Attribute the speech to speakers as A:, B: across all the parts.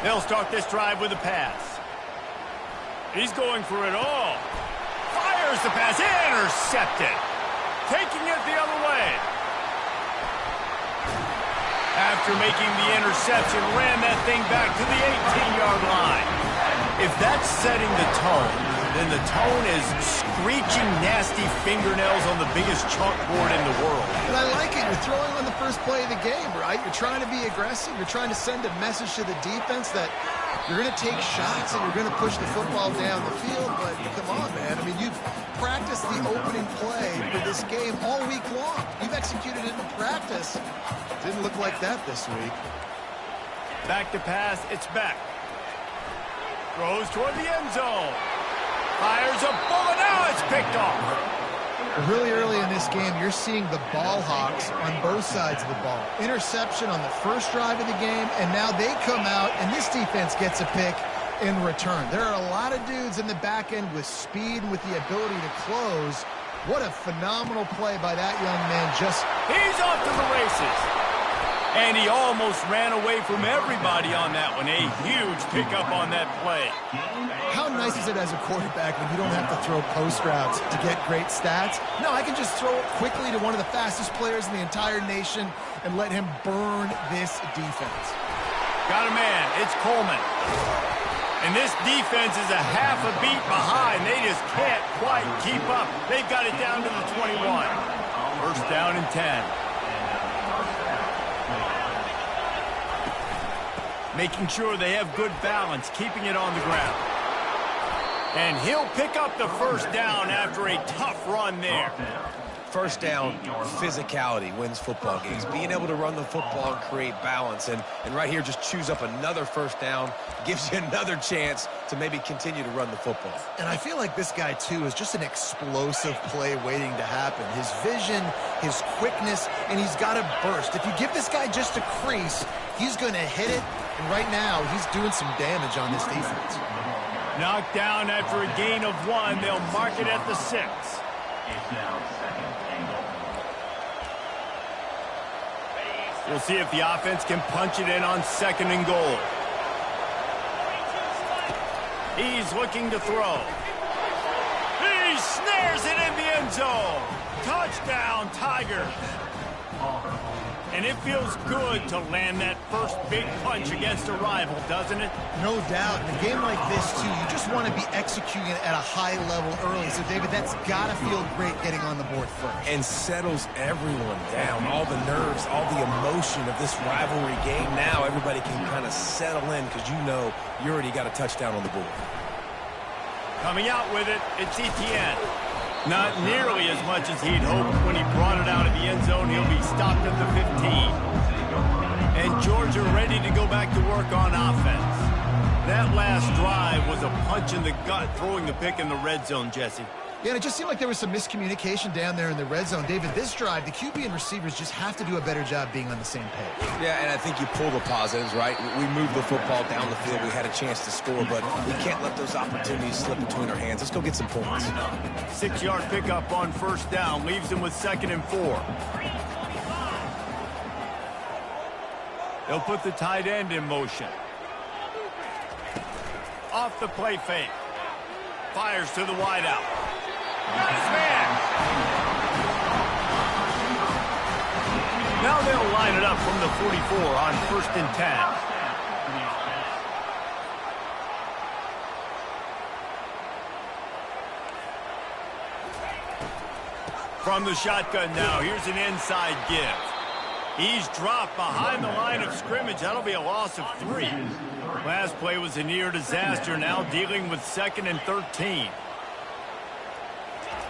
A: They'll start this drive with a pass. He's going for it all. Fires the pass. Intercepted. Taking it the other way. After making the interception, ran that thing back to the 18-yard line. If that's setting the tone, then the tone is screeching nasty fingernails on the biggest chalkboard in the world.
B: And I like it. You're throwing on the first play of the game, right? You're trying to be aggressive. You're trying to send a message to the defense that you're going to take shots and you're going to push the football down the field. But come on, man. I mean, you've practiced the opening play for this game all week long. You've executed it in practice. Didn't look like that this week.
A: Back to pass. It's back. Throws toward the end zone. Fires a bullet. Now it's picked off.
B: Really early in this game, you're seeing the ball hawks on both sides of the ball. Interception on the first drive of the game, and now they come out, and this defense gets a pick in return. There are a lot of dudes in the back end with speed and with the ability to close. What a phenomenal play by that young man.
A: He's off to the races. And he almost ran away from everybody on that one. A huge pickup on that play.
B: How nice is it as a quarterback when you don't have to throw post routes to get great stats? No, I can just throw it quickly to one of the fastest players in the entire nation and let him burn this defense.
A: Got a man. It's Coleman. And this defense is a half a beat behind. They just can't quite keep up. They've got it down to the 21. First down and 10. Making sure they have good balance, keeping it on the ground. And he'll pick up the first down after a tough run there.
C: First down, physicality wins football games. Being able to run the football and create balance. And right here, just choose up another first down. Gives you another chance to maybe continue to run the football.
B: And I feel like this guy, too, is just an explosive play waiting to happen. His vision, his quickness, and he's got a burst. If you give this guy just a crease, he's going to hit it. And right now, he's doing some damage on this defense.
A: Knocked down after a gain of 1. They'll mark it at the 6. We'll see if the offense can punch it in on 2nd and goal. He's looking to throw. He snares it in the end zone. Touchdown, Tigers. And it feels good to land that first big punch against a rival, doesn't it?
B: No doubt. In a game like this, too, you just want to be executing at a high level early. So, David, that's got to feel great getting on the board first.
C: And settles everyone down. All the nerves, all the emotion of this rivalry game. Now everybody can kind of settle in because you know you already got a touchdown on the board.
A: Coming out with it, it's Etienne. Not nearly as much as he'd hoped when he brought it out of the end zone. He'll be stopped at the 15. And Georgia ready to go back to work on offense. That last drive was a punch in the gut, throwing the pick in the red zone, Jesse.
B: Yeah, and it just seemed like there was some miscommunication down there in the red zone. David, this drive, the QB and receivers just have to do a better job being on the same page.
C: Yeah, and I think you pull the positives, right? We moved the football down the field. We had a chance to score, but we can't let those opportunities slip between our hands. Let's go get some points.
A: 6-yard pickup on first down. Leaves them with 2nd and 4. They'll put the tight end in motion. Off the play fake. Fires to the wideout. Got his man. Now they'll line it up from the 44 on 1st and 10. From the shotgun now, here's an inside give. He's dropped behind the line of scrimmage. That'll be a loss of 3. Last play was a near disaster, now dealing with 2nd and 13.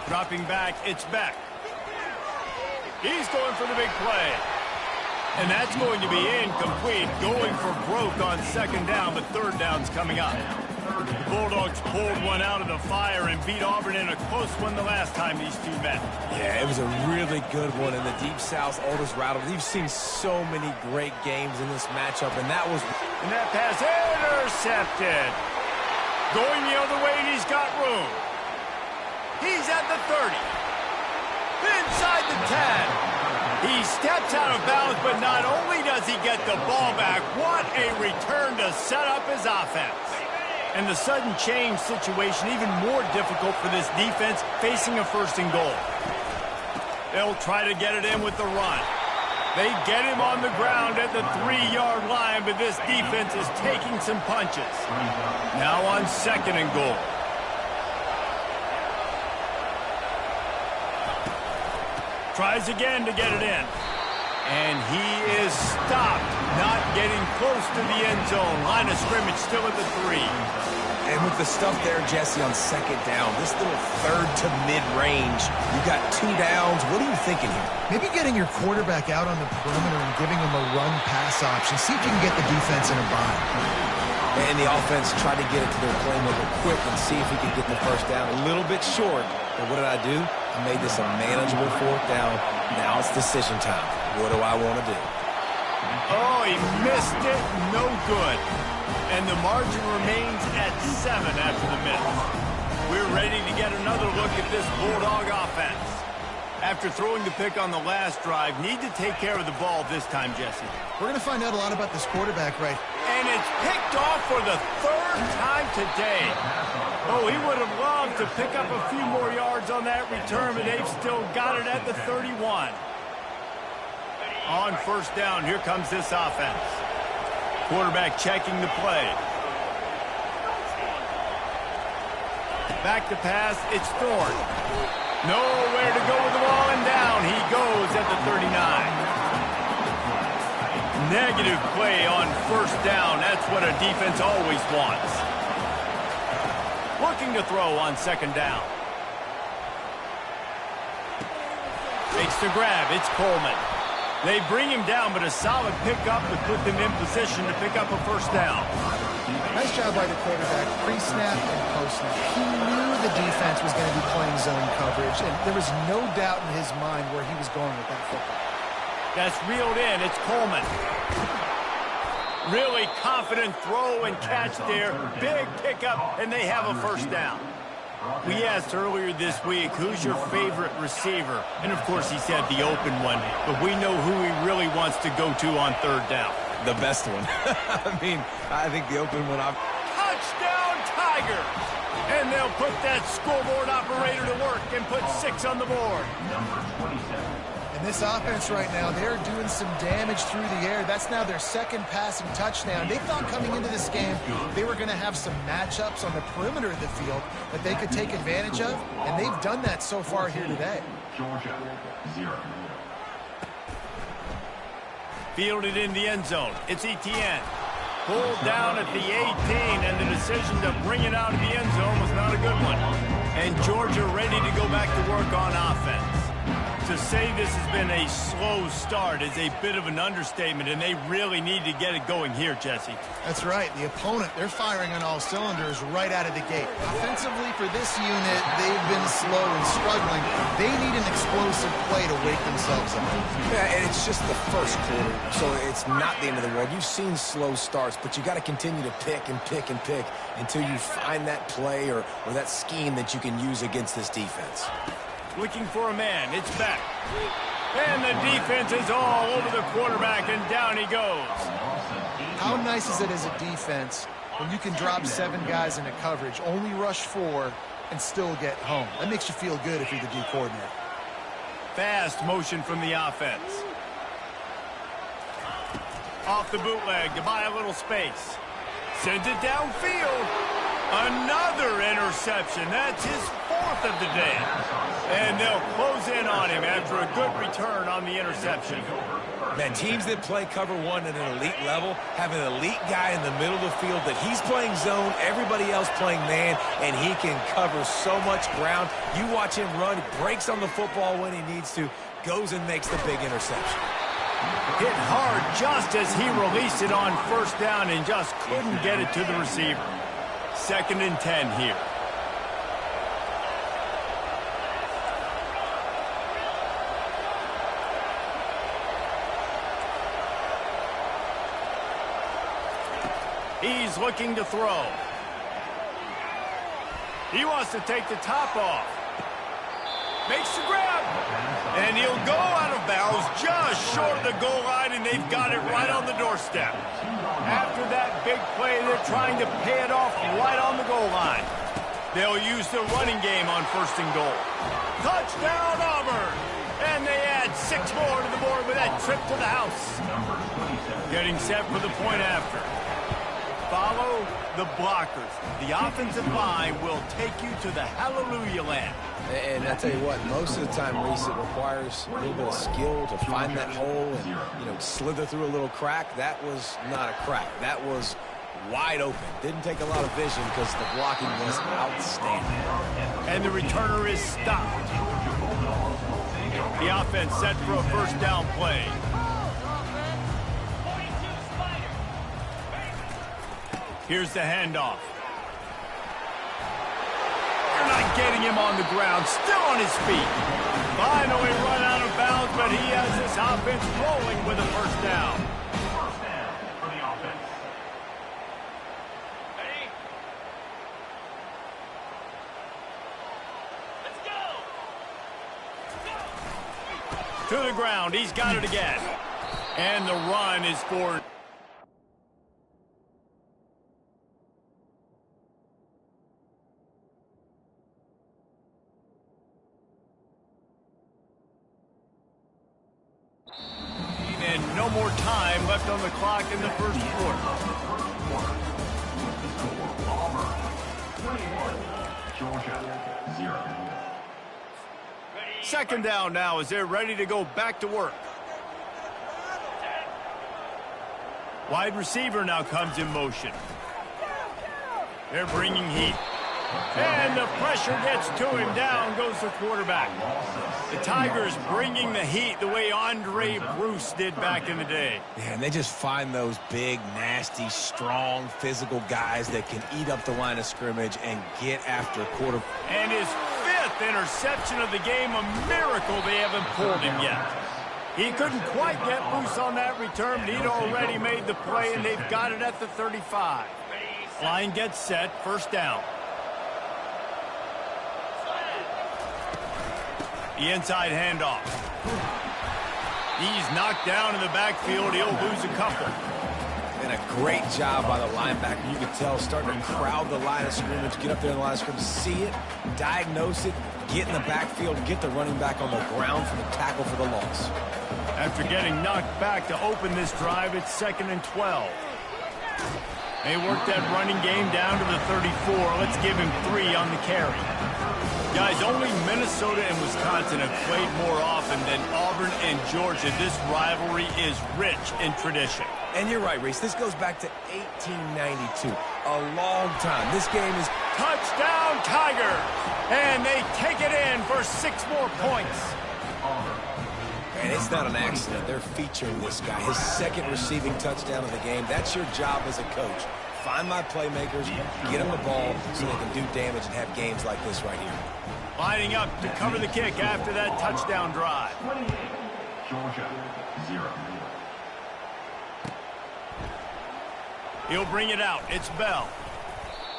A: Dropping back, it's Beck. He's going for the big play. And that's going to be incomplete. Going for broke on 2nd down, but 3rd down's coming up. The Bulldogs pulled one out of the fire and beat Auburn in a close one the last time these two met.
C: Yeah, it was a really good one in the Deep South oldest rattle. You've seen so many great games in this matchup, and that was...
A: And that pass intercepted. Going the other way, and he's got room. He's at the 30. Inside the 10. He steps out of bounds, but not only does he get the ball back, what a return to set up his offense. And the sudden change situation even more difficult for this defense facing a first and goal. They'll try to get it in with the run. They get him on the ground at the 3-yard line, but this defense is taking some punches. Now on second and goal. Tries again to get it in. And he is stopped, not getting close to the end zone. Line of scrimmage still at the 3.
C: And with the stuff there, Jesse, on second down, this little third to mid-range, you got 2 downs. What are you thinking here?
B: Maybe getting your quarterback out on the perimeter and giving him a run-pass option. See if you can get the defense in a bind.
C: And the offense tried to get it to their playmaker quick and see if he could get the first down. A little bit short, but what did I do? I made this a manageable 4th down. Now it's decision time. What do I want to do?
A: Oh, he missed it. No good. And the margin remains at 7 after the miss. We're ready to get another look at this Bulldog offense. After throwing the pick on the last drive, need to take care of the ball this time, Jesse.
B: We're going to find out a lot about this quarterback, right?
A: And it's picked off for the 3rd time today. Oh, he would have loved to pick up a few more yards on that return, but they've still got it at the 31. On first down, here comes this offense. Quarterback checking the play. Back to pass, it's Thorne. Nowhere to go with the ball, and down he goes at the 39. Negative play on first down. That's what a defense always wants. Looking to throw on second down. Makes the grab. It's Coleman. They bring him down, but a solid pickup to put them in position to pick up a first down.
B: Nice job by the quarterback, pre-snap and post-snap. He knew the defense was going to be playing zone coverage, and there was no doubt in his mind where he was going with that football.
A: That's reeled in. It's Coleman. Really confident throw and catch there. Big pickup, and they have a first down. We asked earlier this week, who's your favorite receiver? And, of course, he said the open one. But we know who he really wants to go to on third down.
C: The best one. I think the open one.
A: Touchdown, Tigers! And they'll put that scoreboard operator to work and put 6 on the board.
B: And this offense right now, they're doing some damage through the air. That's now their 2nd passing touchdown. They thought coming into this game they were going to have some matchups on the perimeter of the field that they could take advantage of, and they've done that so far here today.
D: Georgia, 0.
A: Fielded in the end zone. It's Etienne. Pulled down at the 18, and the decision to bring it out of the end zone was not a good one. And Georgia ready to go back to work on offense. To say this has been a slow start is a bit of an understatement, and they really need to get it going here, Jesse.
B: That's right. The opponent, they're firing on all cylinders right out of the gate. Offensively, for this unit, they've been slow and struggling. They need an explosive play to wake themselves up.
C: Yeah, and it's just the first quarter, so it's not the end of the world. You've seen slow starts, but you got to continue to pick and pick and pick until you find that play or that scheme that you can use against this defense.
A: Looking for a man. It's back. And the defense is all over the quarterback, and down he goes.
B: How nice is it as a defense when you can drop 7 guys into coverage, only rush 4, and still get home? That makes you feel good if you're the D coordinator.
A: Fast motion from the offense. Off the bootleg to buy a little space. Sends it downfield. Another interception. That's his 4th of the day. And they'll close in on him after a good return on the interception.
C: Man, teams that play cover 1 at an elite level have an elite guy in the middle of the field that he's playing zone, everybody else playing man, and he can cover so much ground. You watch him run, breaks on the football when he needs to, goes and makes the big interception.
A: Hit hard just as he released it on first down and just couldn't get it to the receiver. 2nd and 10 here. He's looking to throw. He wants to take the top off. Makes the grab. And he'll go out of barrels just short of the goal line, and they've got it right on the doorstep. After that big play, they're trying to pay it off right on the goal line. They'll use the running game on 1st and goal. Touchdown, Auburn! And they add 6 more to the board with that trip to the house. Getting set for the point after. Follow the blockers. The offensive line will take you to the hallelujah land.
C: And I tell you what, most of the time, Reese, it requires a little bit of skill to find that hole and, slither through a little crack. That was not a crack. That was wide open. Didn't take a lot of vision because the blocking was outstanding. And
A: the returner is stopped. The offense set for a 1st down play. Here's the handoff. They're not getting him on the ground. Still on his feet. Finally run out of bounds, but he has this offense rolling with a 1st down.
D: First down for the offense.
A: Ready? Let's go! To the ground. He's got it again. And the run is for... No more time left on the clock in the 1st quarter.
D: Auburn 21, Georgia 0.
A: 2nd down now as they're ready to go back to work. Wide receiver now comes in motion. They're bringing heat. And the pressure gets to him. Down goes the quarterback. The Tigers bringing the heat the way Andre Bruce did back in the day.
C: Yeah, and they just find those big, nasty, strong, physical guys that can eat up the line of scrimmage and get after quarter.
A: And his 5th interception of the game, a miracle they haven't pulled him yet. He couldn't quite get Bruce on that return, but he'd already made the play, and they've got it at the 35. Line gets set, 1st down. The inside handoff. He's knocked down in the backfield. He'll lose a couple.
C: And a great job by the linebacker. You could tell starting to crowd the line of scrimmage, get up there in the line of scrimmage, see it, diagnose it, get in the backfield, get the running back on the ground for the tackle for the loss.
A: After getting knocked back to open this drive, it's 2nd and 12. They work that running game down to the 34. Let's give him 3 on the carry. Guys, only Minnesota and Wisconsin have played more often than Auburn and Georgia. This rivalry is rich in tradition.
C: And you're right, Reese. This goes back to 1892. A long time. This game is
A: touchdown Tigers. And they take it in for 6 more points.
C: And it's not an accident. They're featuring this guy. His 2nd receiving touchdown of the game. That's your job as a coach. Find my playmakers, get them the ball so they can do damage and have games like this right here.
A: Lining up to cover the kick after that touchdown drive.
D: Georgia 0.
A: He'll bring it out. It's Bell.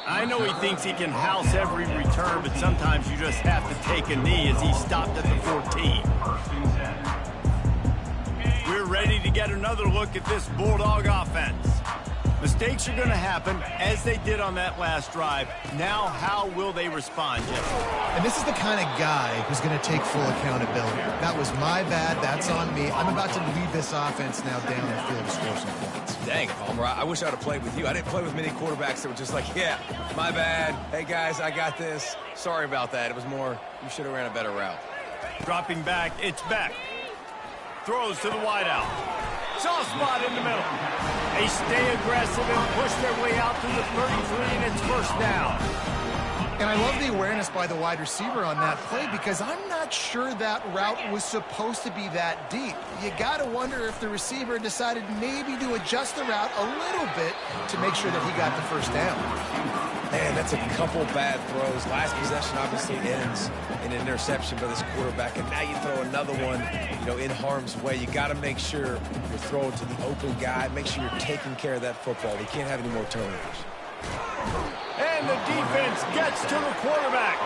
A: I know he thinks he can house every return, but sometimes you just have to take a knee as he stopped at the 14. We're ready to get another look at this Bulldog offense. Mistakes are going to happen, as they did on that last drive. Now, how will they respond, Jeff?
B: And this is the kind of guy who's going to take full accountability. That was my bad. That's on me. I'm about to lead this offense now down the field to score some points.
C: Dang, Palmer, I wish I would have played with you. I didn't play with many quarterbacks that were just like, yeah, my bad. Hey, guys, I got this. Sorry about that. It was more, you should have ran a better route.
A: Dropping back, it's Beck. Throws to the wideout. Soft spot in the middle. They stay aggressive and push their way out to the 33, and it's 1st down.
B: And I love the awareness by the wide receiver on that play because I'm not sure that route was supposed to be that deep. You got to wonder if the receiver decided maybe to adjust the route a little bit to make sure that he got the 1st down.
C: Man, that's a couple bad throws. Last possession obviously ends in an interception by this quarterback, and now you throw another one, in harm's way. You got to make sure you're throwing to the open guy. Make sure you're taking care of that football. We can't have any more turnovers.
A: And And the defense gets to the quarterback.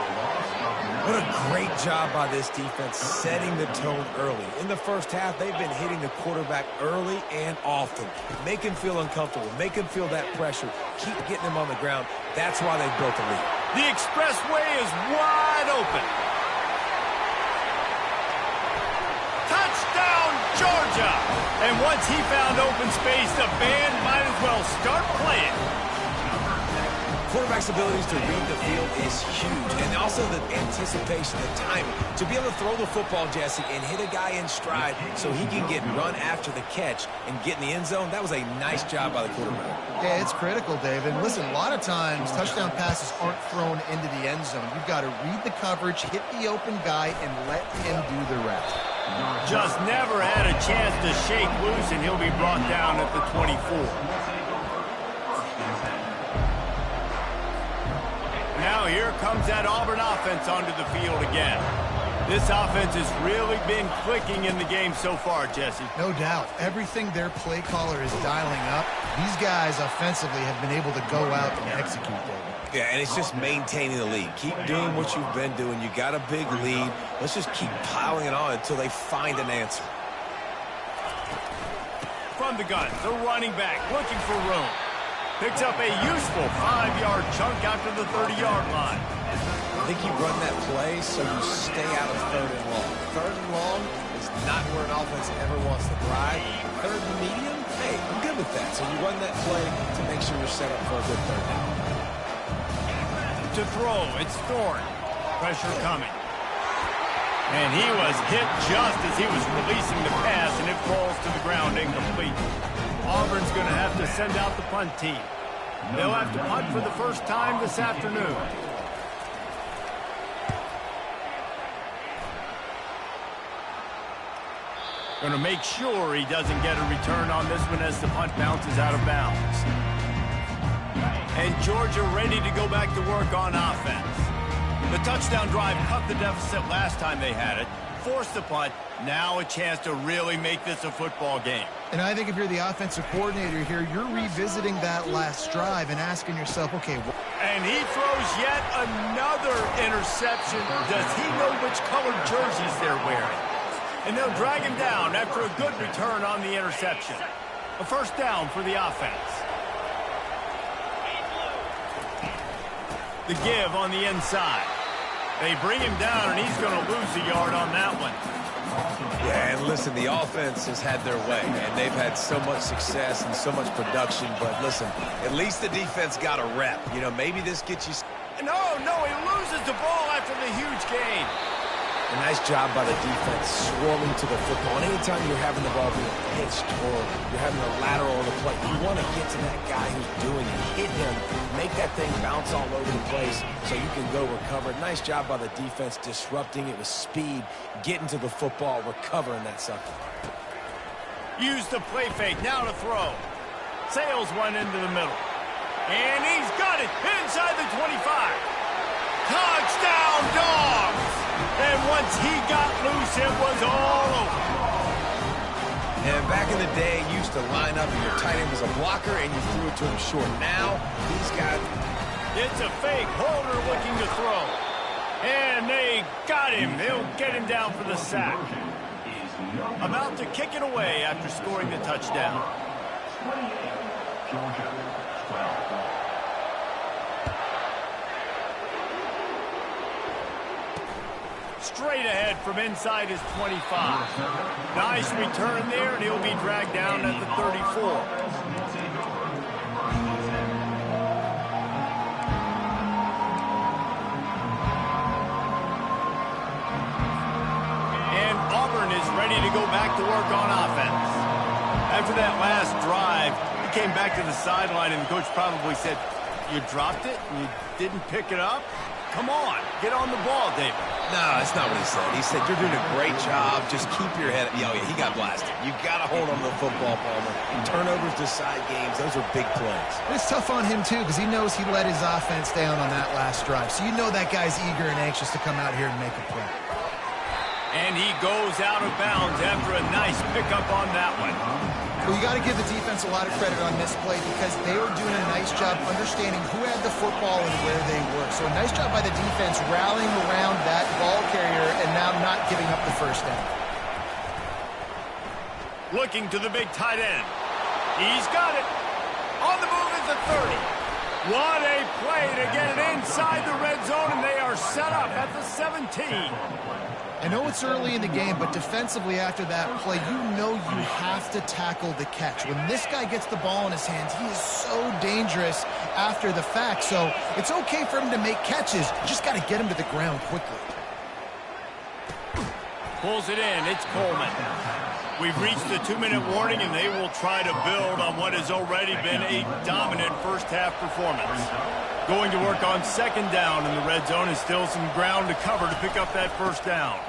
C: What a great job by this defense setting the tone early. In the first half, they've been hitting the quarterback early and often. Make him feel uncomfortable. Make him feel that pressure. Keep getting him on the ground. That's why they've built a lead.
A: The expressway is wide open. Touchdown, Georgia! And once he found open space, the band might as well start playing.
C: Quarterback's abilities to read the field is huge, and also the anticipation, the timing. To be able to throw the football, Jesse, and hit a guy in stride so he can get run after the catch and get in the end zone, that was a nice job by the quarterback.
B: Yeah, it's critical, Dave. And listen, a lot of times touchdown passes aren't thrown into the end zone. You've got to read the coverage, hit the open guy, and let him do the rest.
A: Just never had a chance to shake loose, and he'll be brought down at the 24. Now here comes that Auburn offense onto the field again. This offense has really been clicking in the game so far, Jesse.
B: No doubt. Everything their play caller is dialing up, these guys offensively have been able to go out and execute, David.
C: Yeah, and it's just maintaining the lead. Keep doing what you've been doing. You got a big lead. Let's just keep piling it on until they find an answer.
A: From the gun, the running back looking for room. Picks up a useful 5-yard chunk after the 30-yard line.
C: I think you run that play so you stay out of 3rd and long. 3rd and long is not where an offense ever wants to thrive. 3rd and medium, hey, I'm good with that. So you run that play to make sure you're set up for a good 3rd down.
A: To throw, it's Thorne. Pressure coming. And he was hit just as he was releasing the pass, and it falls to the ground incomplete. Auburn's going to have to send out the punt team. They'll have to punt for the first time this afternoon. Going to make sure he doesn't get a return on this one as the punt bounces out of bounds. And Georgia ready to go back to work on offense. The touchdown drive cut the deficit last time they had it, forced the punt. Now a chance to really make this a football game.
B: And I think if you're the offensive coordinator here, you're revisiting that last drive and asking yourself, okay,
A: and he throws yet another interception. Does he know which colored jerseys they're wearing? And they'll drag him down after a good return on the interception. A first down for the offense. The give on the inside. They bring him down, and he's going to lose a yard on that one.
C: Yeah, and listen, the offense has had their way, and they've had so much success and so much production. But listen, at least the defense got a rep. You know, maybe this gets you...
A: No, he loses the ball after the huge gain.
C: A nice job by the defense swarming to the football. And anytime you're having the ball being pitched or you're having a lateral on the play, you want to get to that guy who's doing it, hit him, make that thing bounce all over the place so you can go recover. Nice job by the defense disrupting it with speed, getting to the football, recovering that sucker.
A: Use the play fake, now to throw. Sails one into the middle. And he's got it inside the 25. Touchdown, Dogs! And once he got loose, it was all over.
C: And back in the day, you used to line up and your tight end was a blocker and you threw it to him short. Now, he's got...
A: It's a fake. Holder looking to throw. And they got him. They'll get him down for the sack. About to kick it away after scoring the touchdown.
D: 28, Georgia, 12.
A: Straight ahead from inside his 25. Nice return there, and he'll be dragged down at the 34. And Auburn is ready to go back to work on offense. After that last drive, he came back to the sideline, and the coach probably said, "You dropped it and you didn't pick it up? Come on, get on the ball, David."
C: No, that's not what he said. He said, "You're doing a great job. Just keep your head." Oh, yeah, he got blasted. You got to hold on to the football, Palmer. Turnovers decide games. Those are big plays.
B: It's tough on him, too, because he knows he let his offense down on that last drive. So you know that guy's eager and anxious to come out here and make a play.
A: And he goes out of bounds after a nice pickup on that one.
B: Well, you got to give the defense a lot of credit on this play because they were doing a nice job understanding who had the football and where they were. So a nice job by the defense rallying around that ball carrier and now not giving up the first down.
A: Looking to the big tight end. He's got it. On the move is the 30. What a play to get it inside the red zone, and they are set up at the 17.
B: I know it's early in the game, but defensively after that play, you know you have to tackle the catch. When this guy gets the ball in his hands, he is so dangerous after the fact. So it's okay for him to make catches. You just got to get him to the ground quickly.
A: Pulls it in. It's Coleman. We've reached the 2-minute warning, and they will try to build on what has already been a dominant first-half performance. Going to work on second down in the red zone and still some ground to cover to pick up that first down.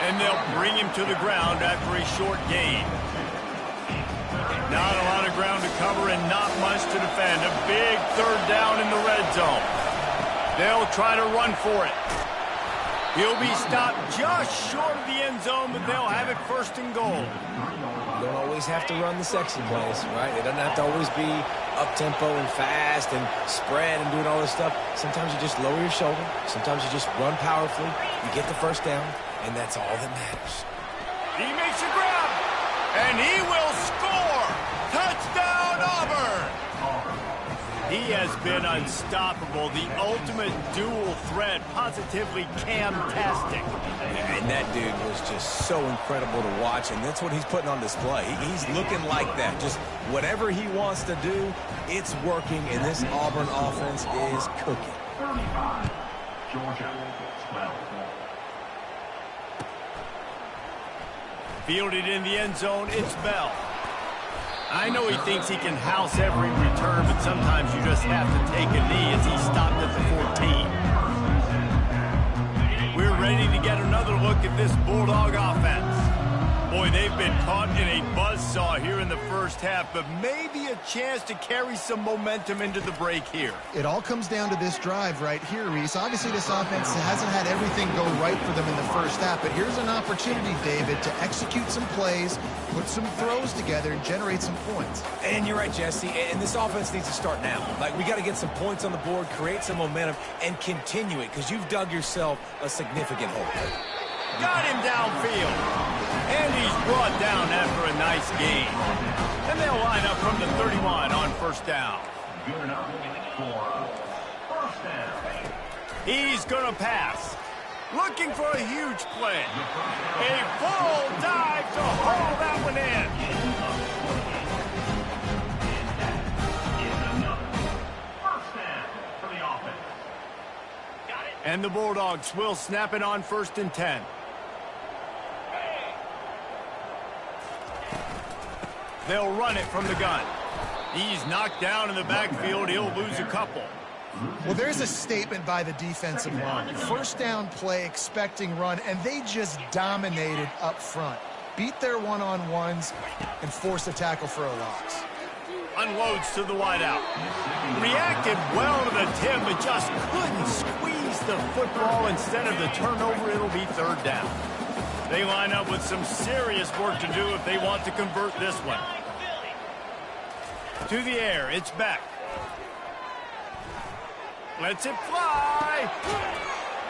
A: And they'll bring him to the ground after a short gain. Not a lot of ground to cover and not much to defend. A big third down in the red zone. They'll try to run for it. He'll be stopped just short of the end zone, but they'll have it first and goal.
C: You don't always have to run the sexy plays, right? It doesn't have to always be up-tempo and fast and spread and doing all this stuff. Sometimes you just lower your shoulder. Sometimes you just run powerfully. You get the first down, and that's all that matters.
A: He makes a grab, and he will score. Touchdown, Auburn. He has been unstoppable, the ultimate dual threat, positively Cam-tastic.
C: And that dude was just so incredible to watch, and that's what he's putting on display. He's looking like that. Just whatever he wants to do, it's working, and this Auburn offense is cooking.
D: 35, Georgia, 12.
A: Fielded in the end zone, it's Bell. I know he thinks he can house every return, but sometimes you just have to take a knee as he stopped at the 14. We're ready to get another look at this Bulldog offense. Boy, they've been caught in a buzzsaw here in the first half, but maybe a chance to carry some momentum into the break here.
B: It all comes down to this drive right here, Reese. Obviously, this offense hasn't had everything go right for them in the first half, but here's an opportunity, David, to execute some plays, put some throws together, and generate some points.
C: And you're right, Jesse, and this offense needs to start now. Like, we got to get some points on the board, create some momentum, and continue it, because you've dug yourself a significant hole.
A: Got him downfield. And he's brought down after a nice gain. And they'll line up from the 31 on first down.
D: Good enough for first down.
A: He's going to pass. Looking for a huge play. A full dive to haul that one in.
D: First down for the offense.
A: And the Bulldogs will snap it on 1st and 10. They'll run it from the gun. He's knocked down in the backfield. He'll lose a couple.
B: Well, there's a statement by the defensive line. First down play, expecting run, and they just dominated up front. Beat their one-on-ones and forced a tackle for a loss.
A: Unloads to the wideout. Reacted well to the tip, but just couldn't squeeze the football. Instead of the turnover, it'll be 3rd down. They line up with some serious work to do if they want to convert this one. To the air, it's Beck. Lets it fly.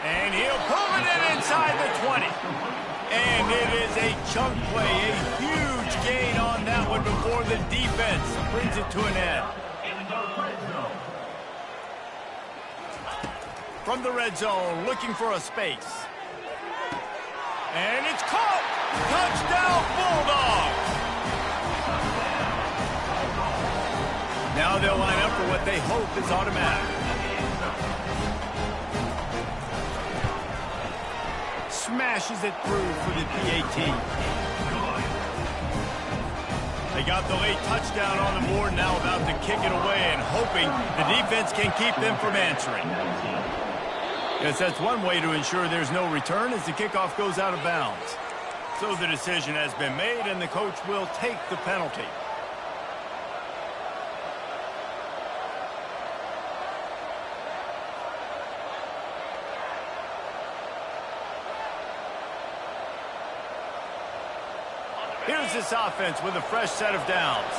A: And he'll pull it in inside the 20. And it is a chunk play, a huge gain on that one before the defense brings it to an end. From the red zone, looking for a space. And it's caught! Touchdown, Bulldogs! Now they'll line up for what they hope is automatic. Smashes it through for the PAT. They got the late touchdown on the board, now about to kick it away and hoping the defense can keep them from answering. Yes, that's one way to ensure there's no return as the kickoff goes out of bounds. So the decision has been made, and the coach will take the penalty. Here's this offense with a fresh set of downs.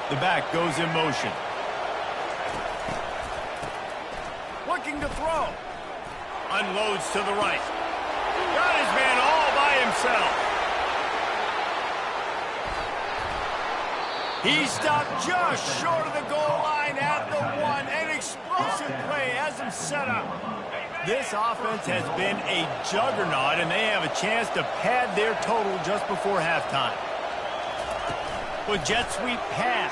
A: The back goes in motion. Looking to throw. Unloads to the right. Got his man all by himself. He stopped just short of the goal line at the 1. An explosive play has him set up. This offense has been a juggernaut, and they have a chance to pad their total just before halftime. With jet sweep pass.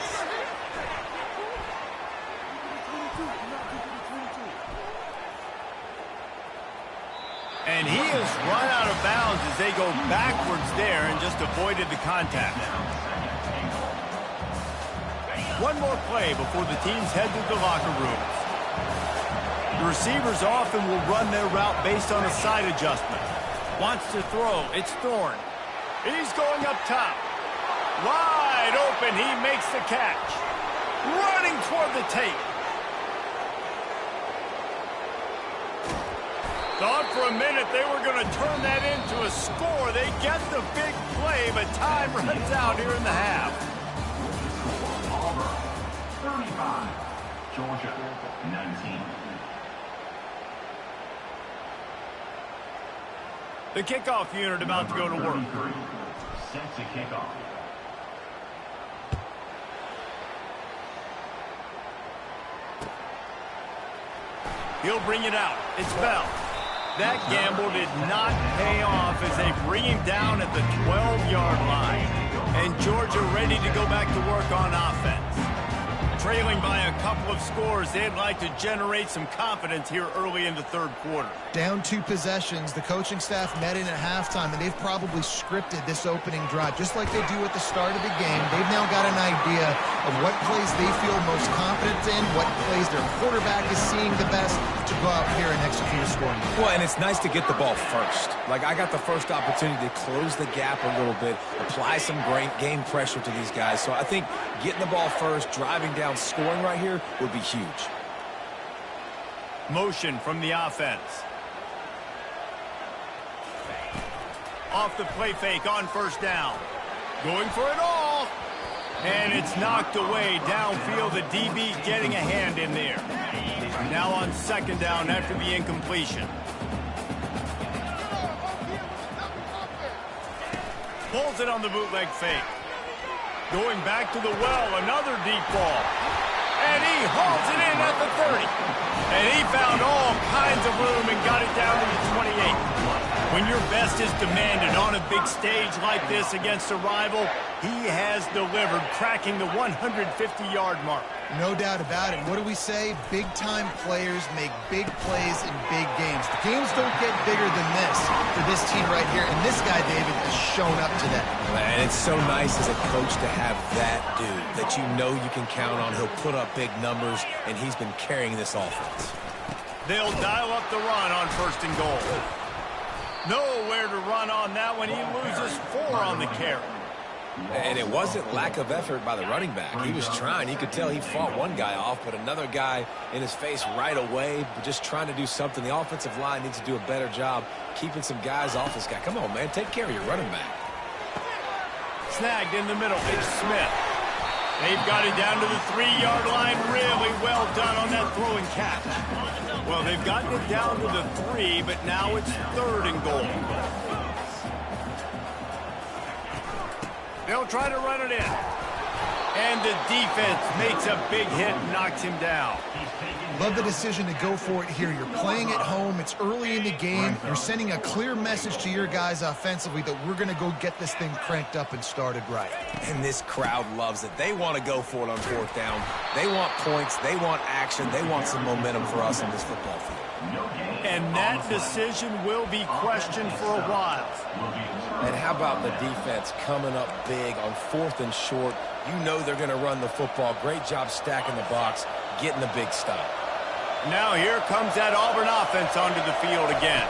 A: And he has run out of bounds as they go backwards there and just avoided the contact. One more play before the teams head to the locker rooms. The receivers often will run their route based on a side adjustment. Wants to throw. It's Thorne. He's going up top. Wide open. He makes the catch. Running toward the tape. Thought for a minute they were going to turn that into a score. They get the big play, but time runs out here in the half.
D: 35. Georgia, 19.
A: The kickoff unit about to go to work.
D: Set to kick off.
A: He'll bring it out. It's Bell. That gamble did not pay off as they bring him down at the 12-yard line. And Georgia ready to go back to work on offense. Trailing by a couple of scores, they'd like to generate some confidence here early in the third quarter.
B: Down 2 possessions, the coaching staff met in at halftime, and they've probably scripted this opening drive, just like they do at the start of the game. They've now got an idea of what plays they feel most confident in, what plays their quarterback is seeing the best to go out here and execute a scoring.
C: Well, and it's nice to get the ball first. Like, I got the first opportunity to close the gap a little bit, apply some great game pressure to these guys. So I think getting the ball first, driving down, scoring right here would be huge.
A: Motion from the offense. Off the play fake on first down. Going for it all. And it's knocked away downfield. The DB getting a hand in there. Now on second down after the incompletion. Pulls it on the bootleg fake. Going back to the well, another deep ball. And he hauls it in at the 30. And he found all kinds of room and got it down to the 28. When your best is demanded on a big stage like this against a rival, he has delivered, cracking the 150-yard mark.
B: No doubt about it. What do we say? Big-time players make big plays in big games. The games don't get bigger than this for this team right here, and this guy, David, has shown up today.
C: And it's so nice as a coach to have that dude that you know you can count on. He'll put up big numbers, and he's been carrying this offense.
A: They'll dial up the run on first and goal. Nowhere to run on that one. He loses 4 on the carry.
C: And it wasn't lack of effort by the running back. He was trying. You could tell he fought one guy off, but another guy in his face right away, just trying to do something. The offensive line needs to do a better job keeping some guys off this guy. Come on, man. Take care of your running back.
A: Snagged in the middle. It's Smith. They've got it down to the 3-yard line. Really well done on that throwing catch. Well, they've gotten it down to the 3, but now it's third and goal. They'll try to run it in. And the defense makes a big hit and knocks him down.
B: Love the decision to go for it here. You're playing at home. It's early in the game. You're sending a clear message to your guys offensively that we're going to go get this thing cranked up and started right.
C: And this crowd loves it. They want to go for it on fourth down. They want points. They want action. They want some momentum for us in this football field.
A: And that decision will be questioned for a while.
C: And how about the defense coming up big on fourth and short? You know they're going to run the football. Great job stacking the box, getting the big stop.
A: Now here comes that Auburn offense onto the field again.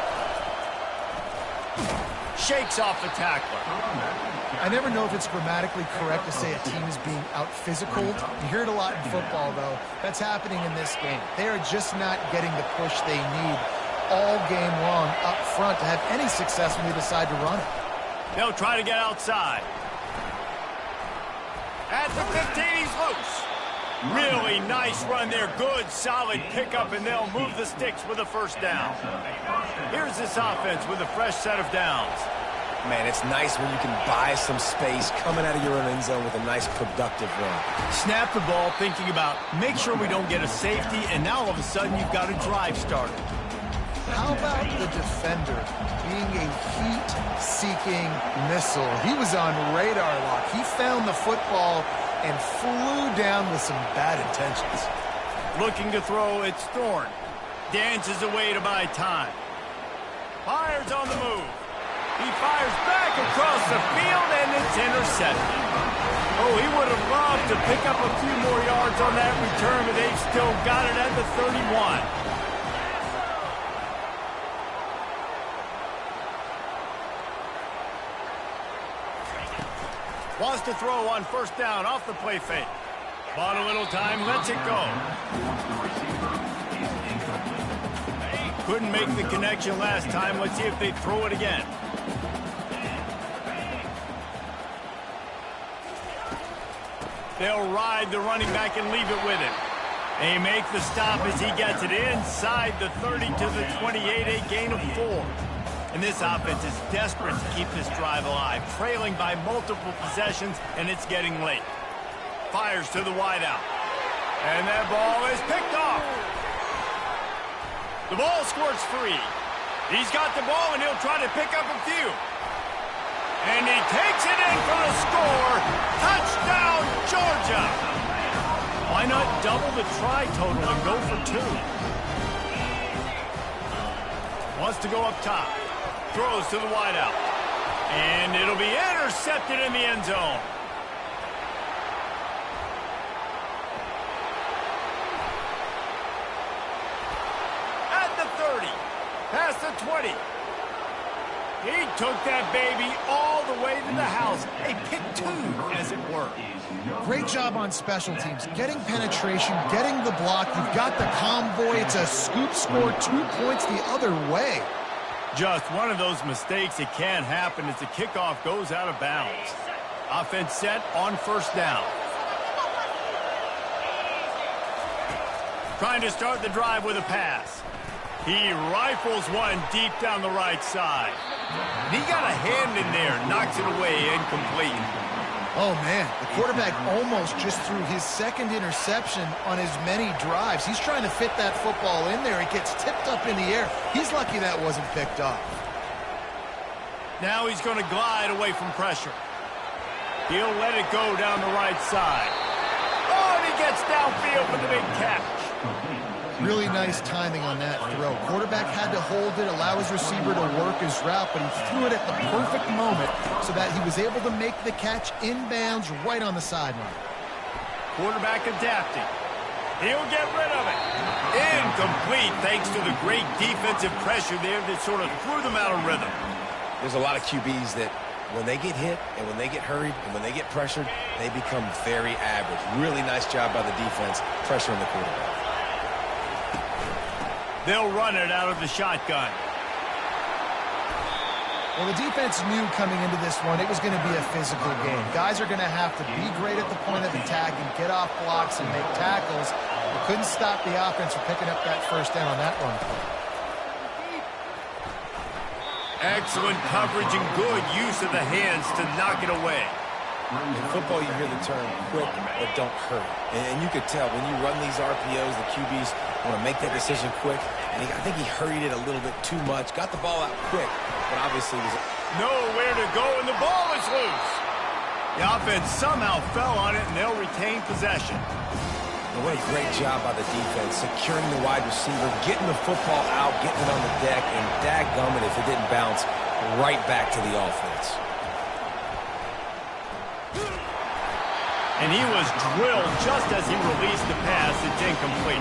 A: Shakes off the tackler.
B: I never know if it's grammatically correct to say a team is being out-physicaled. You hear it a lot in football, though. That's happening in this game. They are just not getting the push they need. all game long up front to have any success when they decide to run it.
A: They'll try to get outside. At the 15, he's loose. Really nice run there. Good, solid pickup, and they'll move the sticks with a first down. Here's this offense with a fresh set of downs.
C: Man, it's nice when you can buy some space coming out of your own end zone with a nice productive run.
A: Snap the ball thinking about make sure we don't get a safety, and now all of a sudden you've got a drive started.
B: How about the defender being a heat-seeking missile? He was on radar lock. He found the football and flew down with some bad intentions.
A: Looking to throw, it's Thorne. Dances away to buy time. Fires on the move. He fires back across the field, and it's intercepted. Oh, he would have loved to pick up a few more yards on that return, but they've still got it at the 31. Wants to throw on first down off the play fake. Bought a little time, lets it go. Couldn't make the connection last time. Let's see if they throw it again. They'll ride the running back and leave it with him. They make the stop as he gets it inside the 30 to the 28, a gain of 4. And this offense is desperate to keep this drive alive, trailing by multiple possessions, and it's getting late. Fires to the wideout. And that ball is picked off. The ball squirts free. He's got the ball, and he'll try to pick up a few. And he takes it in for the score. Touchdown, Georgia. Why not double the try total and go for 2? Wants to go up top. Throws to the wideout. And it'll be intercepted in the end zone. At the 30. Past the 20. He took that baby all the way to the house. A pick 2, as it were.
B: Great job on special teams. Getting penetration, getting the block. You've got the convoy. It's a scoop score, 2 points the other way.
A: Just one of those mistakes. It can happen as the kickoff goes out of bounds. Offense set on first down. Trying to start the drive with a pass. He rifles one deep down the right side. And he got a hand in there, knocks it away, incomplete.
B: Oh, man, the quarterback almost just threw his second interception on as many drives. He's trying to fit that football in there. It gets tipped up in the air. He's lucky that wasn't picked up.
A: Now he's going to glide away from pressure. He'll let it go down the right side. Oh, and he gets downfield for the big catch.
B: Really nice timing on that throw. Quarterback had to hold it, allow his receiver to work his route, but he threw it at the perfect moment so that he was able to make the catch inbounds right on the sideline.
A: Quarterback adapting. He'll get rid of it. Incomplete thanks to the great defensive pressure there that sort of threw them out of rhythm.
C: There's a lot of QBs that when they get hit and when they get hurried and when they get pressured, they become very average. Really nice job by the defense pressuring the quarterback.
A: They'll run it out of the shotgun.
B: Well, the defense knew coming into this one it was going to be a physical game. Guys are going to have to be great at the point of attack and get off blocks and make tackles. They couldn't stop the offense from picking up that first down on that run play.
A: Excellent coverage and good use of the hands to knock it away.
C: In football, you hear the term quick but don't hurry. And you could tell when you run these RPOs, the QBs want to make that decision quick. And I think he hurried it a little bit too much. Got the ball out quick, but obviously was
A: nowhere to go, and the ball is loose. The offense somehow fell on it, and they'll retain possession.
C: And what a great job by the defense, securing the wide receiver, getting the football out, getting it on the deck, and dadgummit if it didn't bounce right back to the offense.
A: And he was drilled just as he released the pass. It's incomplete.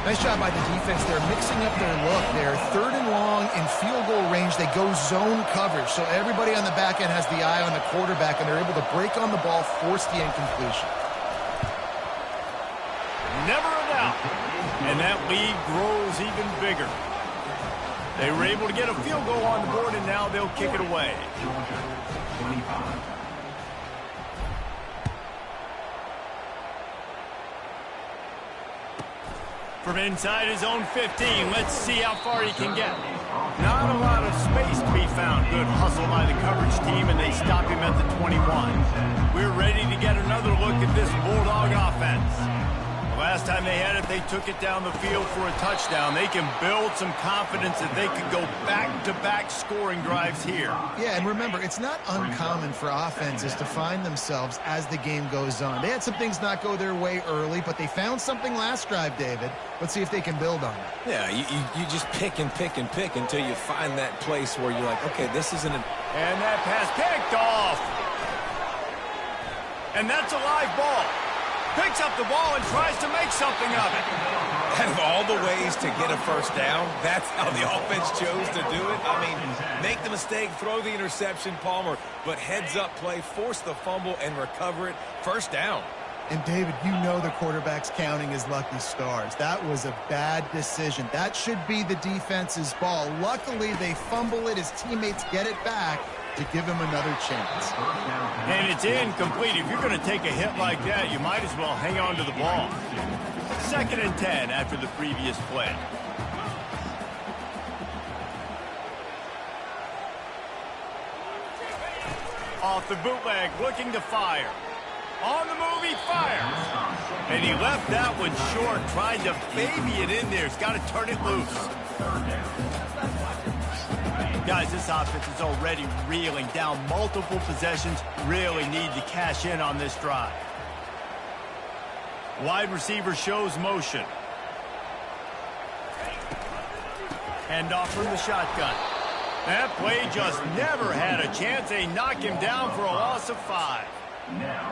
B: Nice job by the defense. They're mixing up their look there. 3rd and long in field goal range. They go zone coverage. So everybody on the back end has the eye on the quarterback, and they're able to break on the ball, force the incompletion.
A: Never a doubt. And that lead grows even bigger. They were able to get a field goal on the board, and now they'll kick it away.
D: Georgia, 25.
A: From inside his own 15, let's see how far he can get. Not a lot of space to be found. Good hustle by the coverage team, and they stop him at the 21. We're ready to get another look at this Bulldog offense. Last time they had it, they took it down the field for a touchdown. They can build some confidence that they could go back-to-back scoring drives here.
B: Yeah, and remember, it's not uncommon for offenses to find themselves as the game goes on. They had some things not go their way early, but they found something last drive, David. Let's see if they can build on it.
C: Yeah, you just pick and pick and pick until you find that place where you're like, okay, this isn't an...
A: And that pass picked off. And that's a live ball. Picks up the ball and tries to make something of it.
C: Out of all the ways to get a first down, that's how the offense chose to do it. I mean, make the mistake, throw the interception, Palmer, but heads-up play, force the fumble, and recover it. First down.
B: And, David, you know the quarterback's counting his lucky stars. That was a bad decision. That should be the defense's ball. Luckily, they fumble it. His teammates get it back to give him another chance.
A: And it's incomplete. If you're going to take a hit like that, you might as well hang on to the ball. 2nd and 10 after the previous play. Off the bootleg, looking to fire. On the move, he fires. And he left that one short, trying to baby it in there. He's got to turn it loose. Guys, this offense is already reeling down multiple possessions. Really need to cash in on this drive. Wide receiver shows motion. Handoff from the shotgun. That play just never had a chance. They knock him down for a loss of 5.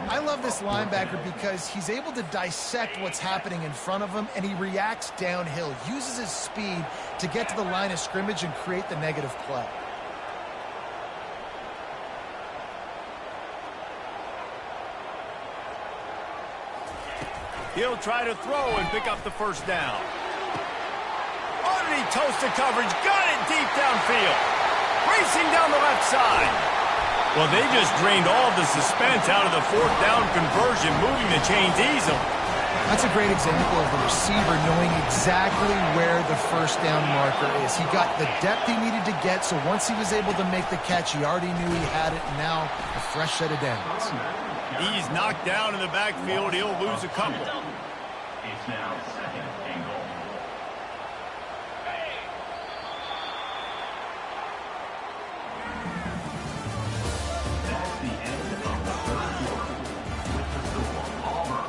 B: I love this linebacker because he's able to dissect what's happening in front of him, and he reacts downhill, uses his speed to get to the line of scrimmage and create the negative play.
A: He'll try to throw and pick up the first down. Underneath toasted coverage, got it deep downfield. Racing down the left side. Well, they just drained all the suspense out of the 4th down conversion, moving the chains easily.
B: That's a great example of the receiver knowing exactly where the first down marker is. He got the depth he needed to get, so once he was able to make the catch, he already knew he had it, and now a fresh set of downs.
A: He's knocked down in the backfield. He'll lose a couple.
D: It's now 2nd and goal. That's the end of the 3rd quarter. With the score, Auburn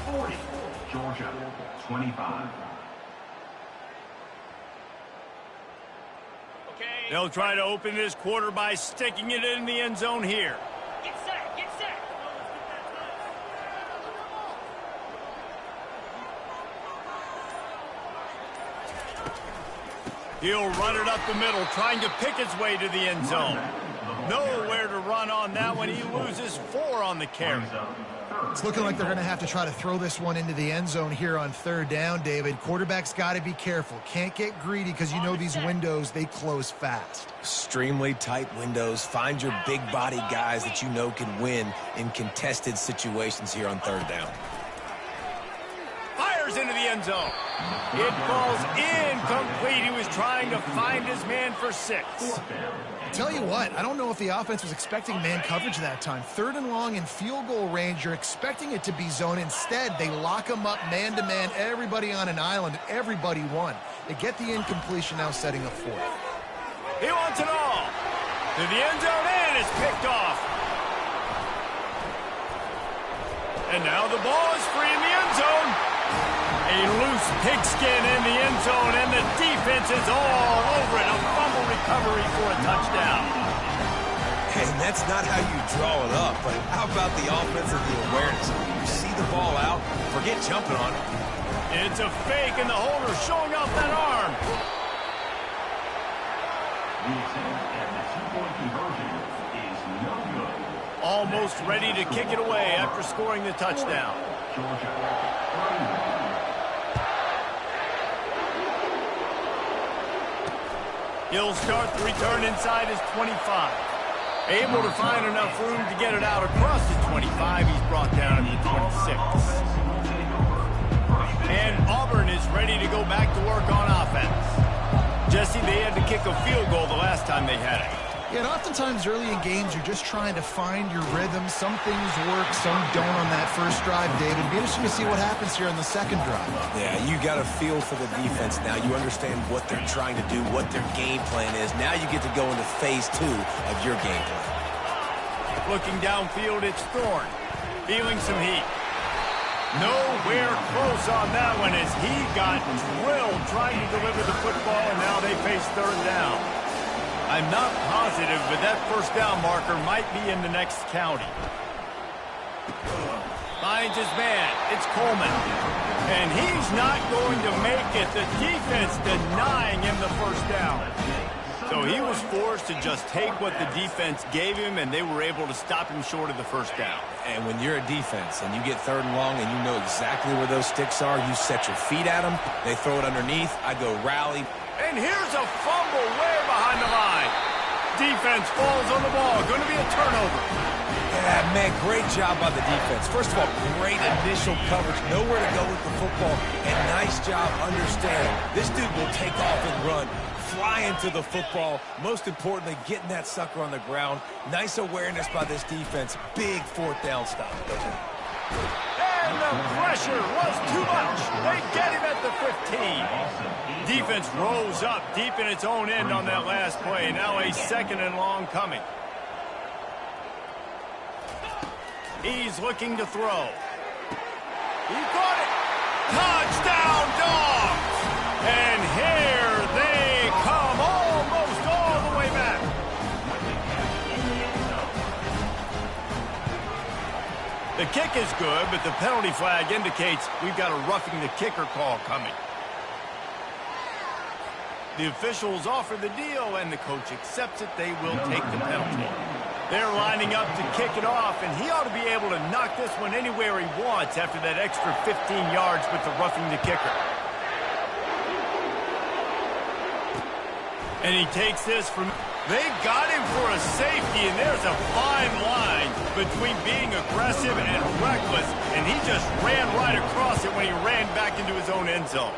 D: 40, Georgia 25.
A: They'll try to open this quarter by sticking it in the end zone here.
E: Get set, get set.
A: He'll run it up the middle, trying to pick his way to the end zone. Nowhere to run on that one. He loses 4 on the carry.
B: It's looking like they're going to have to try to throw this one into the end zone here on 3rd down, David. Quarterback's got to be careful. Can't get greedy because you know these windows, they close fast.
C: Extremely tight windows. Find your big body guys that you know can win in contested situations here on 3rd down.
A: Fires into the end zone. It falls incomplete. He was trying to find his man for 6.
B: Tell you what, I don't know if the offense was expecting man coverage that time. 3rd and long in field goal range, you're expecting it to be zone. Instead, they lock him up man-to-man, everybody on an island, and everybody won. They get the incompletion, now setting up 4th.
A: He wants it all. To the end zone, and it's picked off. And now the ball is free in the end zone. A loose pigskin in the end zone, and the defense is all over it. A fumble recovery for a touchdown.
C: And that's not how you draw it up, but how about the offense and the awareness? You see the ball out, forget jumping on it.
A: It's a fake, and the holder showing off that arm.
D: The attempt at the 2-point conversion is no good.
A: Almost ready to kick it away after scoring the touchdown.
D: Georgia 31.
A: He'll start the return inside his 25. Able to find enough room to get it out across his 25. He's brought down at the 26. And Auburn is ready to go back to work on offense. Jesse, they had to kick a field goal the last time they had it.
B: Yeah, and oftentimes early in games, you're just trying to find your rhythm. Some things work, some don't on that first drive, David. It'll be interesting to see what happens here on the second drive.
C: Yeah, you got a feel for the defense now. You understand what they're trying to do, what their game plan is. Now you get to go into phase 2 of your game plan.
A: Looking downfield, it's Thorne. Feeling some heat. Nowhere close on that one as he got drilled trying to deliver the football, and now they face third down. I'm not positive, but that first down marker might be in the next county. Finds his man. It's Coleman. And he's not going to make it. The defense denying him the first down. So he was forced to just take what the defense gave him, and they were able to stop him short of the first down.
C: And when you're a defense and you get third and long and you know exactly where those sticks are, you set your feet at them, they throw it underneath, I go rally.
A: And here's a fumble way behind the line. Defense falls on the ball. Going to be a turnover.
C: Yeah, man, great job by the defense. First of all, great initial coverage. Nowhere to go with the football. And nice job understanding. This dude will take off and run. Fly into the football. Most importantly, getting that sucker on the ground. Nice awareness by this defense. Big fourth down stop.
A: And the pressure was too much. They get him at the 15. Defense rose up deep in its own end on that last play. Now a second and long coming. He's looking to throw. He caught it. Touchdown, Dogs! And here they come almost all the way back. The kick is good, but the penalty flag indicates we've got a roughing the kicker call coming. The officials offer the deal, and the coach accepts it. They will take the penalty. They're lining up to kick it off, and he ought to be able to knock this one anywhere he wants after that extra 15 yards with the roughing the kicker. And he takes this from... They got him for a safety, and there's a fine line between being aggressive and reckless, and he just ran right across it when he ran back into his own end zone.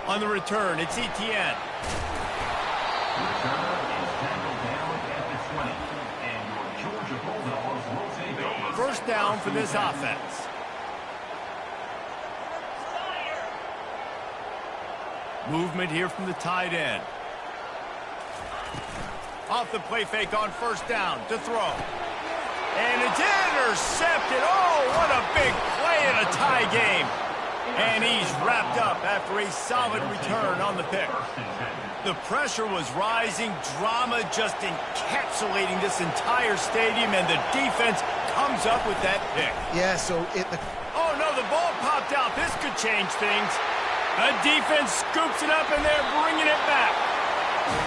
A: On the return, it's Etienne. First down for this offense. Movement here from the tight end. Off the play fake on first down to throw. And it's intercepted. Oh, what a big play in a tie game. And he's wrapped up after a solid return on the pick. The pressure was rising, drama just encapsulating this entire stadium, and the defense comes up with that pick.
B: Yeah, so
A: Oh, no, the ball popped out. This could change things. The defense scoops it up, and they're bringing it back.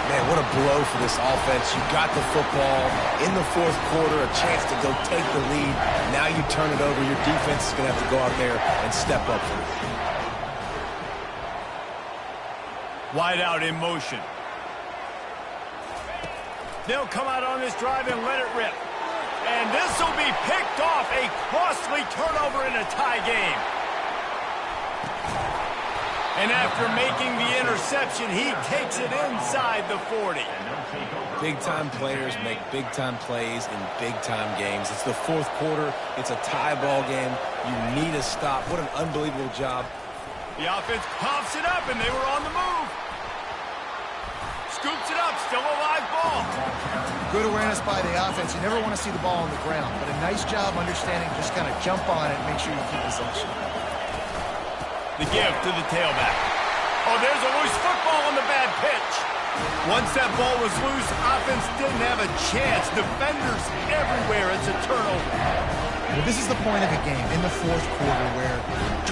C: Man, what a blow for this offense. You got the football in the fourth quarter, a chance to go take the lead. Now you turn it over. Your defense is going to have to go out there and step up for it.
A: Wide out in motion. They'll come out on this drive and let it rip. And this will be picked off. A costly turnover in a tie game. And after making the interception, he takes it inside the 40.
C: Big-time players make big-time plays in big-time games. It's the fourth quarter. It's a tie ball game. You need a stop. What an unbelievable job.
A: The offense pops it up, and they were on the move. Scoops it up, still a live ball.
B: good awareness by the offense. You never want to see the ball on the ground, but a nice job understanding just kind of jump on it and make sure you keep possession.
A: The give to the tailback. Oh, there's a loose football on the bad pitch. Once that ball was loose, offense didn't have a chance. Defenders everywhere. It's a turnover.
B: Well, this is the point of the game in the fourth quarter where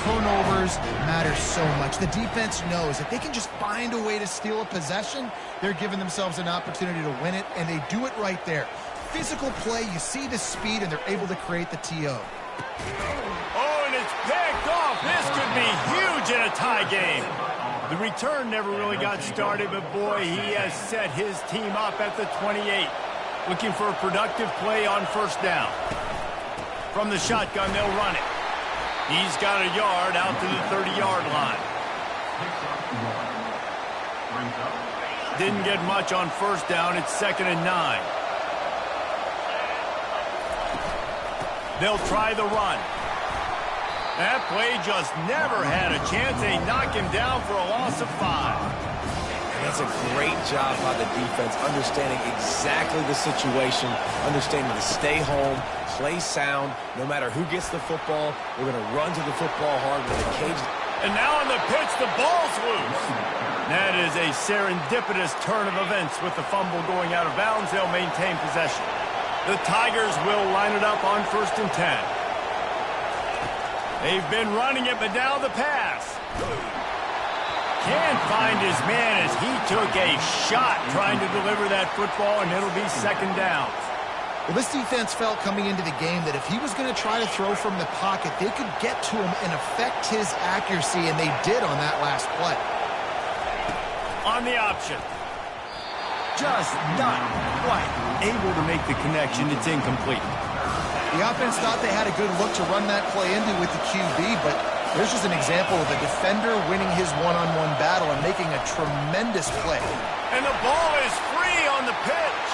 B: turnovers matter so much. The defense knows if they can just find a way to steal a possession, they're giving themselves an opportunity to win it, and they do it right there. Physical play, you see the speed, and they're able to create the TO.
A: Oh, and it's picked off. This could be huge in a tie game. The return never really got started, but boy, he has set his team up at the 28. Looking for a productive play on first down. From the shotgun, they'll run it. He's got a yard out to the 30-yard line. Didn't get much on first down. It's 2nd and 9. They'll try the run. That play just never had a chance. They knock him down for a loss of 5.
C: And that's a great job by the defense, understanding exactly the situation, understanding to stay home, play sound. No matter who gets the football, we're going to run to the football hard with the cage.
A: And now on the pitch, the ball's loose. That is a serendipitous turn of events. With the fumble going out of bounds, they'll maintain possession. The Tigers will line it up on 1st and 10. They've been running it, but now the pass. Can't find his man as he took a shot trying to deliver that football, and it'll be 2nd down.
B: Well, this defense felt coming into the game that if he was going to try to throw from the pocket, they could get to him and affect his accuracy, and they did on that last play.
A: On the option. Just not quite able to make the connection. It's incomplete.
B: The offense thought they had a good look to run that play into with the QB, but there's just an example of a defender winning his one-on-one battle and making a tremendous play.
A: And the ball is free on the pitch.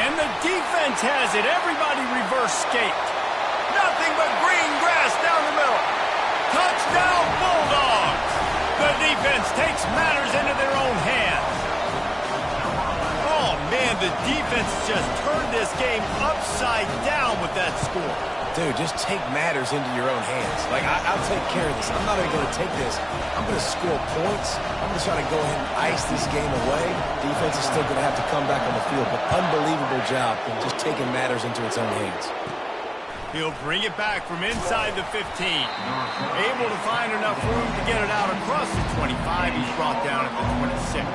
A: And the defense has it. Everybody reverse skate. Nothing but green grass down the middle. Touchdown, Bulldogs. The defense takes matters into their own hands. Oh, man, the defense just turned this game upside down with that score.
C: Dude, just take matters into your own hands. Like, I'll take care of this. I'm not even going to take this. I'm going to score points. I'm going to try to go ahead and ice this game away. Defense is still going to have to come back on the field, but unbelievable job just taking matters into its own hands.
A: He'll bring it back from inside the 15. Able to find enough room to get it out across the 25. He's brought down at the 26.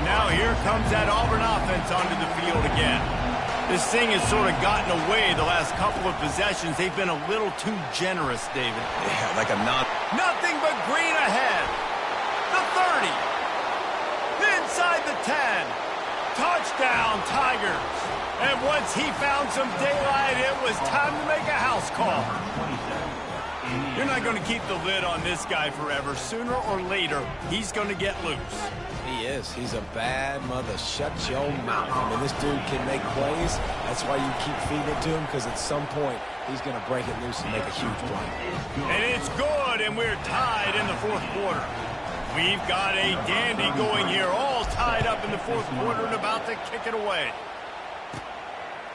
A: Now here comes that Auburn offense onto the field again. This thing has sort of gotten away the last couple of possessions. They've been a little too generous, David.
C: Yeah, like a
A: Nothing but green ahead. The 30. Inside the 10. Touchdown, Tigers. And once he found some daylight, it was time to make a house call. You're not going to keep the lid on this guy forever. Sooner or later, he's going to get loose.
C: He is. He's a bad mother. Shut your mouth. I mean, this dude can make plays. That's why you keep feeding it to him, because at some point, he's going to break it loose and make a huge play.
A: And it's good, and we're tied in the 4th quarter. We've got a dandy going here, all tied up in the 4th quarter and about to kick it away.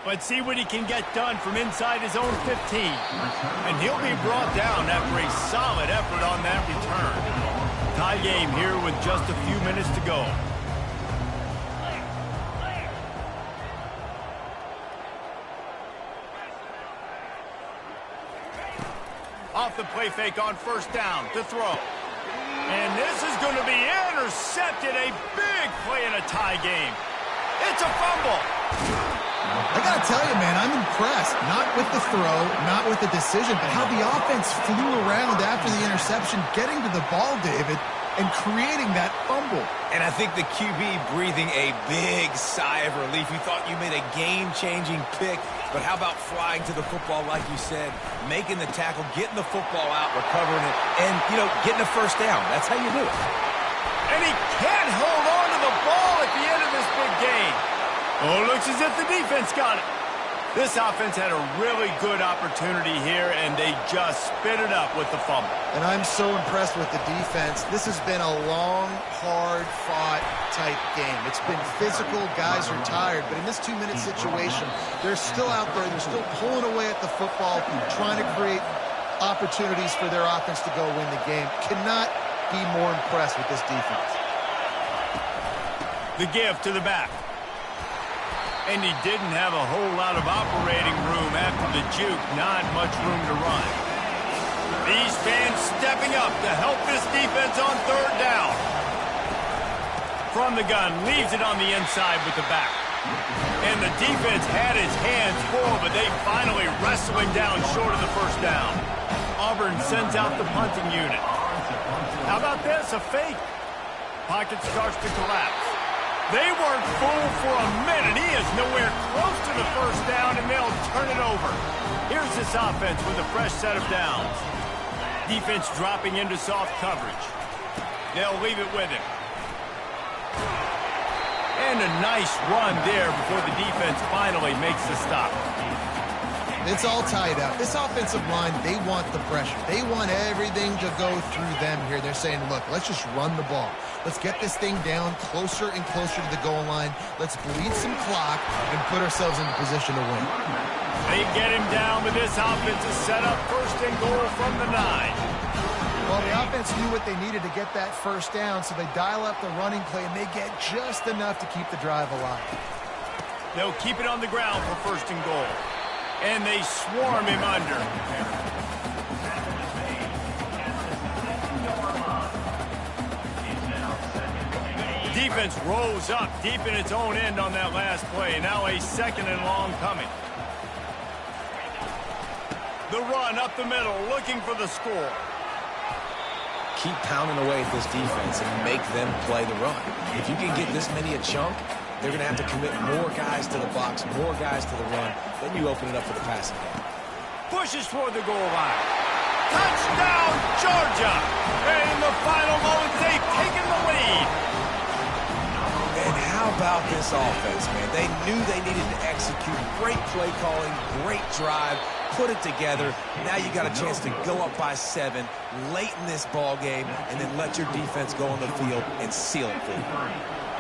A: But see what he can get done from inside his own 15. And he'll be brought down after a solid effort on that return. Tie game here with just a few minutes to go. Off the play fake on first down to throw. And this is going to be intercepted. A big play in a tie game. It's a fumble.
B: I got to tell you, man, I'm impressed. Not with the throw, not with the decision, but how the offense flew around after the interception, getting to the ball, David, and creating that fumble.
C: And I think the QB breathing a big sigh of relief. He thought you made a game-changing pick, but how about flying to the football, like you said, making the tackle, getting the football out, recovering it, and, you know, getting a first down. That's how you do it.
A: And he can't hold on to the ball at the end of this big game. Oh, it looks as if the defense got it. This offense had a really good opportunity here, and they just spit it up with the fumble.
B: And I'm so impressed with the defense. This has been a long, hard-fought type game. It's been physical. Guys are tired. But in this 2-minute situation, they're still out there. They're still pulling away at the football, trying to create opportunities for their offense to go win the game. Cannot be more impressed with this defense.
A: The give to the back. And he didn't have a whole lot of operating room after the juke. Not much room to run. These fans stepping up to help this defense on third down. From the gun, leaves it on the inside with the back. And the defense had his hands full, but they finally wrestle him down short of the first down. Auburn sends out the punting unit. How about this? A fake. Pocket starts to collapse. They weren't fooled for a minute. He is nowhere close to the first down, and they'll turn it over. Here's this offense with a fresh set of downs. Defense dropping into soft coverage. They'll leave it with him. And a nice run there before the defense finally makes the stop.
B: It's all tied up. This offensive line, they want the pressure. They want everything to go through them here. They're saying, look, let's just run the ball. Let's get this thing down closer and closer to the goal line. Let's bleed some clock and put ourselves into position to win.
A: They get him down, but this offense is set up first and goal from the 9.
B: Well, the offense knew what they needed to get that first down, so they dial up the running play, and they get just enough to keep the drive alive.
A: They'll keep it on the ground for first and goal. And they swarm him under. Defense rose up deep in its own end on that last play. Now a second and long coming. The run up the middle, looking for the score.
C: Keep pounding away at this defense and make them play the run. If you can get this many a chunk, they're going to have to commit more guys to the box, more guys to the run. Then you open it up for the passing game.
A: Pushes toward the goal line. Touchdown, Georgia! And in the final moments, they've taken the lead.
C: And how about this offense, man? They knew they needed to execute. Great play calling, great drive, put it together. Now you got a chance to go up by 7 late in this ball game and then let your defense go on the field and seal it for you.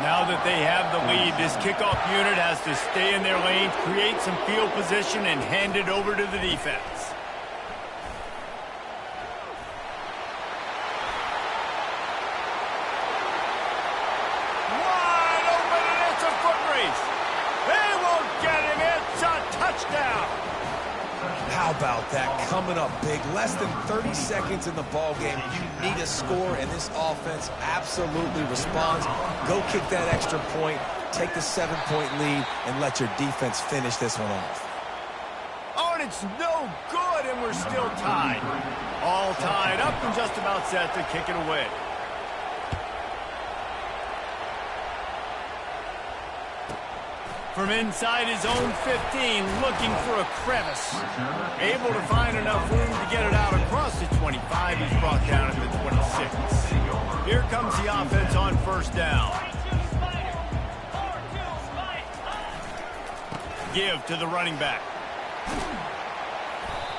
A: Now that they have the lead, this kickoff unit has to stay in their lanes, create some field position, and hand it over to the defense. Wide open, and it's a foot race. They won't get him. It's a touchdown.
C: How about that? Coming up big. Less than 30 seconds in the ball game. You need a score, and this offense absolutely responds. Go kick that extra point, take the 7-point lead, and let your defense finish this one off.
A: Oh, and it's no good, and we're still tied. All tied up and just about set to kick it away. From inside his own 15, looking for a crevice. Able to find enough room to get it out across the 25. He's brought down at the 26. Here comes the offense on first down. Give to the running back.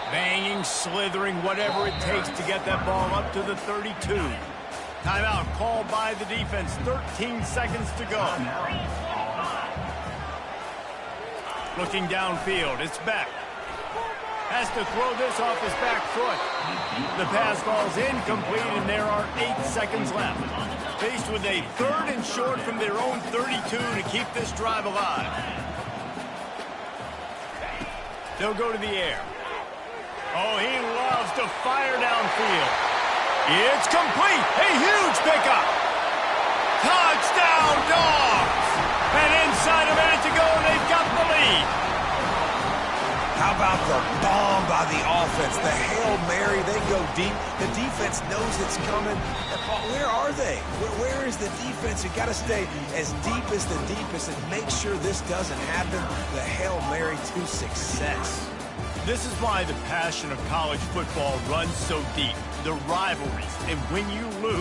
A: Banging, slithering, whatever it takes to get that ball up to the 32. Timeout called by the defense. 13 seconds to go. Looking downfield, it's Beck. Has to throw this off his back foot. The pass ball's incomplete, and there are 8 seconds left. Faced with a 3rd and short from their own 32 to keep this drive alive. They'll go to the air. Oh, he loves to fire downfield. It's complete. A huge pickup. Touchdown, Dogs! And inside a minute to go, they've got the lead.
C: How about the bomb by the offense? The Hail Mary, they go deep. The defense knows it's coming. Where are they? Where is the defense? You got to stay as deep as the deepest and make sure this doesn't happen. The Hail Mary to success.
A: This is why the passion of college football runs so deep. The rivalries, and when you lose,